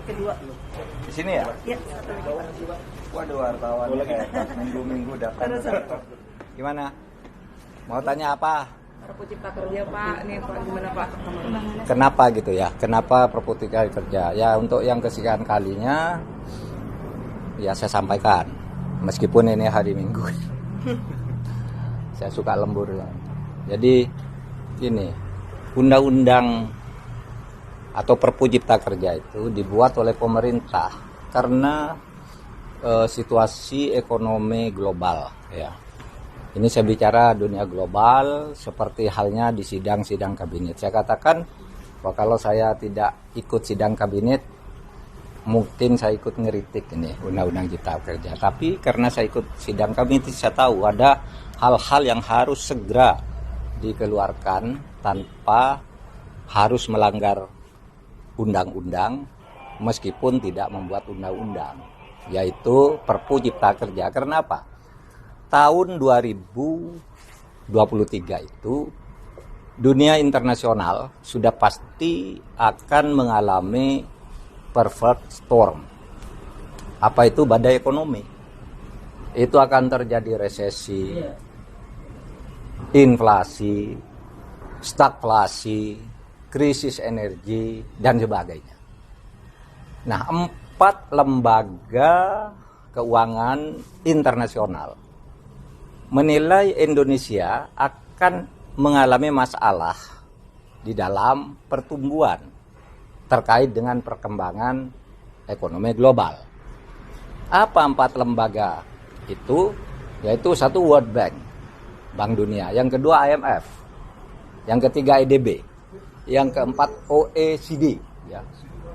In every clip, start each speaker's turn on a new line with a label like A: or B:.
A: Kedua.
B: Di sini ya?
A: Ya, satu lagi, Pak.
B: Waduh, wartawan minggu-minggu datang. Gimana? Mau tanya apa?
C: Perpu Cipta Kerja Pak, nih Pak gimana Pak?
B: Kenapa gitu ya? Kenapa Perpu Cipta Kerja? Ya untuk yang kesekian kalinya ya saya sampaikan. Meskipun ini hari Minggu. Saya suka lembur ya. Jadi ini undang-undang atau Perpu Cipta Kerja itu dibuat oleh pemerintah karena situasi ekonomi global ya. Ini saya bicara dunia global seperti halnya di sidang-sidang kabinet. Saya katakan bahwa kalau saya tidak ikut sidang kabinet, mungkin saya ikut ngeritik ini undang-undang Cipta Kerja. Tapi karena saya ikut sidang kabinet, saya tahu ada hal-hal yang harus segera dikeluarkan tanpa harus melanggar undang-undang meskipun tidak membuat undang-undang, yaitu Perpu Cipta Kerja. Karena apa? Tahun 2023 itu dunia internasional sudah pasti akan mengalami perfect storm. Apa itu badai ekonomi? Itu akan terjadi resesi, inflasi, stagflasi, krisis energi, dan sebagainya. Nah, 4 lembaga keuangan internasional menilai Indonesia akan mengalami masalah di dalam pertumbuhan terkait dengan perkembangan ekonomi global. Apa 4 lembaga itu? Yaitu satu World Bank, Bank Dunia, yang kedua IMF, yang ketiga EDB, yang keempat OECD, ya,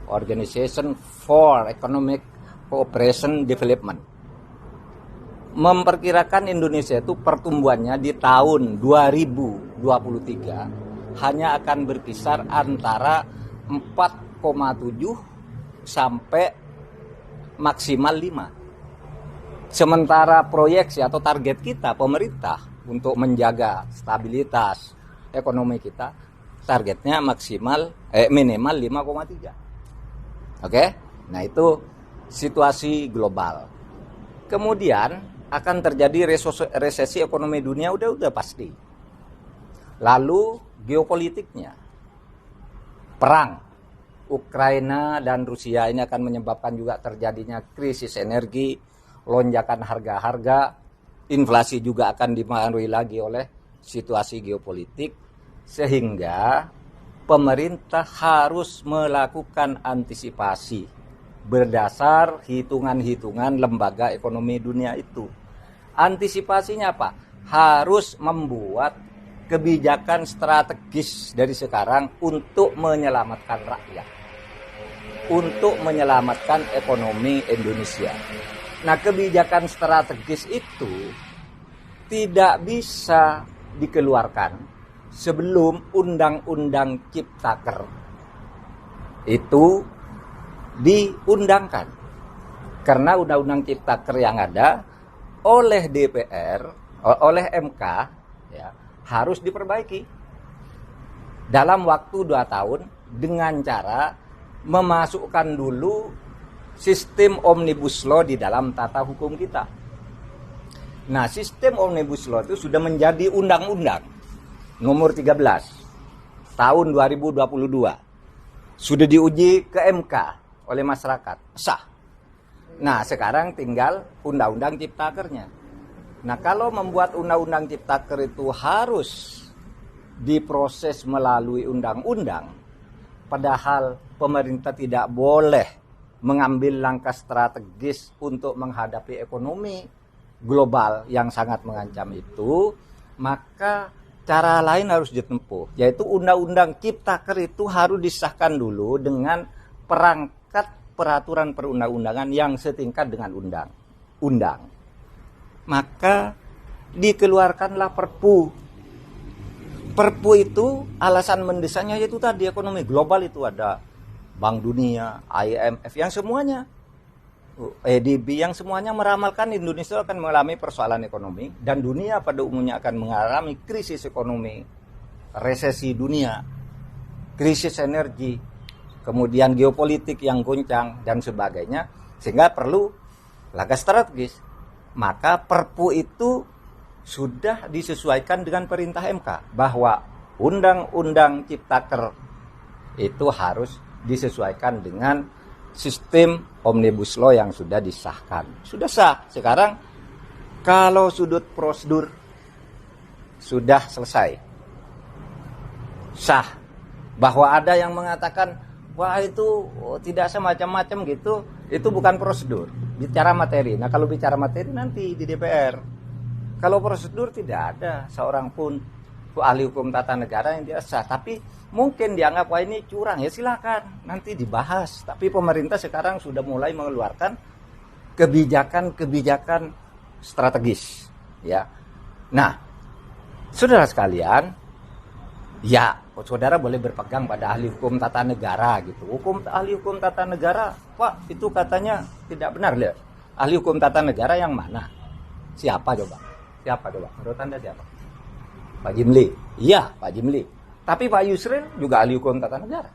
B: Organization for Economic Cooperation Development. Memperkirakan Indonesia itu pertumbuhannya di tahun 2023 hanya akan berkisar antara 4,7 sampai maksimal 5. Sementara proyeksi atau target kita pemerintah untuk menjaga stabilitas ekonomi kita, targetnya minimal 5,3. Oke? Nah, itu situasi global. Kemudian akan terjadi resesi ekonomi dunia udah pasti. Lalu geopolitiknya, perang Ukraina dan Rusia ini akan menyebabkan juga terjadinya krisis energi, lonjakan harga-harga, inflasi juga akan dipengaruhi lagi oleh situasi geopolitik, sehingga pemerintah harus melakukan antisipasi berdasar hitungan-hitungan lembaga ekonomi dunia itu. Antisipasinya apa? Harus membuat kebijakan strategis dari sekarang untuk menyelamatkan rakyat, untuk menyelamatkan ekonomi Indonesia. Nah, kebijakan strategis itu tidak bisa dikeluarkan sebelum Undang-Undang Ciptaker itu diundangkan. Karena Undang-Undang Ciptaker yang ada oleh DPR, oleh MK, ya, harus diperbaiki dalam waktu 2 tahun dengan cara memasukkan dulu sistem Omnibus Law di dalam tata hukum kita. Nah, sistem Omnibus Law itu sudah menjadi undang-undang nomor 13 tahun 2022. Sudah diuji ke MK oleh masyarakat, sah. Nah, sekarang tinggal Undang-Undang Ciptakernya. Nah, kalau membuat Undang-Undang Ciptaker itu harus diproses melalui undang-undang, padahal pemerintah tidak boleh mengambil langkah strategis untuk menghadapi ekonomi global yang sangat mengancam itu, maka cara lain harus ditempuh, yaitu Undang-Undang Ciptaker itu harus disahkan dulu dengan perangkat peraturan perundang-undangan yang setingkat dengan undang. Maka dikeluarkanlah Perpu. Perpu itu alasan mendesaknya yaitu tadi ekonomi global itu ada Bank Dunia, IMF, yang semuanya, EDB, yang semuanya meramalkan Indonesia akan mengalami persoalan ekonomi dan dunia pada umumnya akan mengalami krisis ekonomi, resesi dunia, krisis energi, kemudian geopolitik yang goncang dan sebagainya, sehingga perlu langkah strategis. Maka Perpu itu sudah disesuaikan dengan perintah MK bahwa Undang-Undang Ciptaker itu harus disesuaikan dengan sistem Omnibus Law yang sudah disahkan. Sudah sah. Sekarang kalau sudut prosedur sudah selesai, sah. Bahwa ada yang mengatakan, wah itu tidak semacam-macam gitu, itu bukan prosedur, bicara materi. Nah kalau bicara materi nanti di DPR. Kalau prosedur tidak ada seorang pun ahli hukum tata negara yang tidak sah. Tapi mungkin dianggap, wah ini curang, ya silakan nanti dibahas. Tapi pemerintah sekarang sudah mulai mengeluarkan kebijakan-kebijakan strategis. Ya. Nah, saudara sekalian, ya saudara boleh berpegang pada ahli hukum tata negara gitu. Ahli hukum tata negara, Pak, itu katanya tidak benar. Lihat. Ahli hukum tata negara yang mana? Siapa coba? Menurut Anda siapa? Pak Jimli. Iya, Pak Jimli. Tapi Pak Yusril juga ahli hukum tata negara.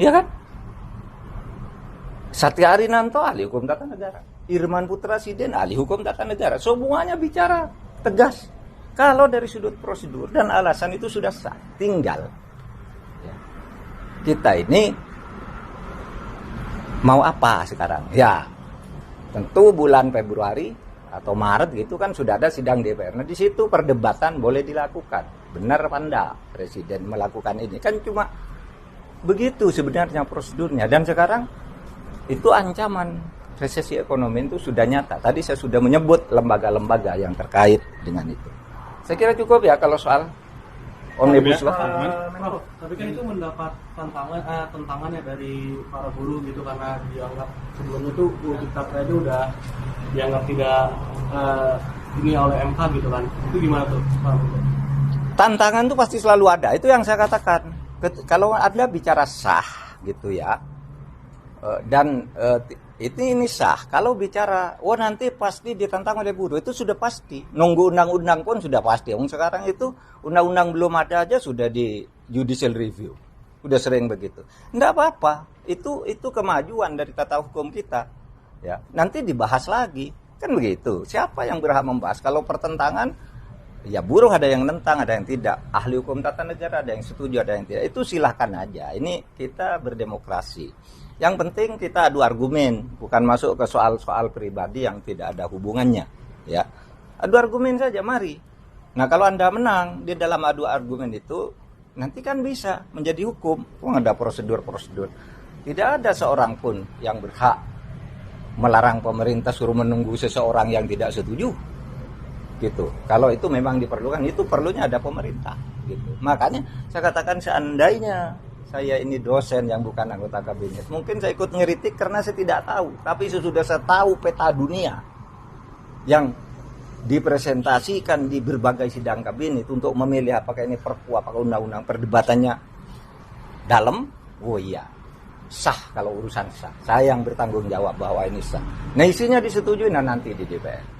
B: Iya kan? Satya Arinanto ahli hukum tata negara. Irman Putra Siden ahli hukum tata negara. Semuanya bicara tegas. Kalau dari sudut prosedur dan alasan itu sudah sah, tinggal kita ini mau apa sekarang? Ya, tentu bulan Februari atau Maret gitu kan sudah ada sidang DPR. Nah di situ perdebatan boleh dilakukan. Benar apa enggak Presiden melakukan ini? Kan cuma begitu sebenarnya prosedurnya. Dan sekarang itu ancaman resesi ekonomi itu sudah nyata. Tadi saya sudah menyebut lembaga-lembaga yang terkait dengan itu. Saya kira cukup ya kalau soal Omnibus Law.
D: Tapi kan itu mendapat tantangan ya dari para buruh gitu, karena dianggap sebelumnya tuh Ciptaker itu udah dianggap tidak ini oleh MK gitu kan. Itu gimana tuh Pak?
B: Tantangan tuh pasti selalu ada. Itu yang saya katakan. Kalau Anda bicara sah gitu ya, dan ini sah. Kalau bicara, nanti pasti ditantang oleh buruh, itu sudah pasti. Nunggu undang-undang pun sudah pasti. Sekarang itu undang-undang belum ada aja sudah di judicial review. Sudah sering begitu. Enggak apa-apa. Itu kemajuan dari tata hukum kita. Ya, nanti dibahas lagi. Kan begitu. Siapa yang berhak membahas? Kalau pertentangan, ya buruh ada yang nentang, ada yang tidak. Ahli hukum tata negara ada yang setuju, ada yang tidak. Itu silahkan aja. Ini kita berdemokrasi. Yang penting kita adu argumen, bukan masuk ke soal-soal pribadi yang tidak ada hubungannya. Ya, adu argumen saja, mari. Nah kalau Anda menang di dalam adu argumen itu, nanti kan bisa menjadi hukum. Ada prosedur-prosedur. Tidak ada seorang pun yang berhak melarang pemerintah suruh menunggu seseorang yang tidak setuju. Gitu. Kalau itu memang diperlukan, itu perlunya ada pemerintah. Gitu. Makanya saya katakan seandainya saya ini dosen yang bukan anggota kabinet, mungkin saya ikut ngeritik karena saya tidak tahu. Tapi sesudah saya tahu peta dunia yang dipresentasikan di berbagai sidang kabinet untuk memilih apakah ini perpu, apakah undang-undang, perdebatannya dalam, oh iya, sah kalau urusan sah. Saya yang bertanggung jawab bahwa ini sah. Nah isinya disetujui nanti di DPR.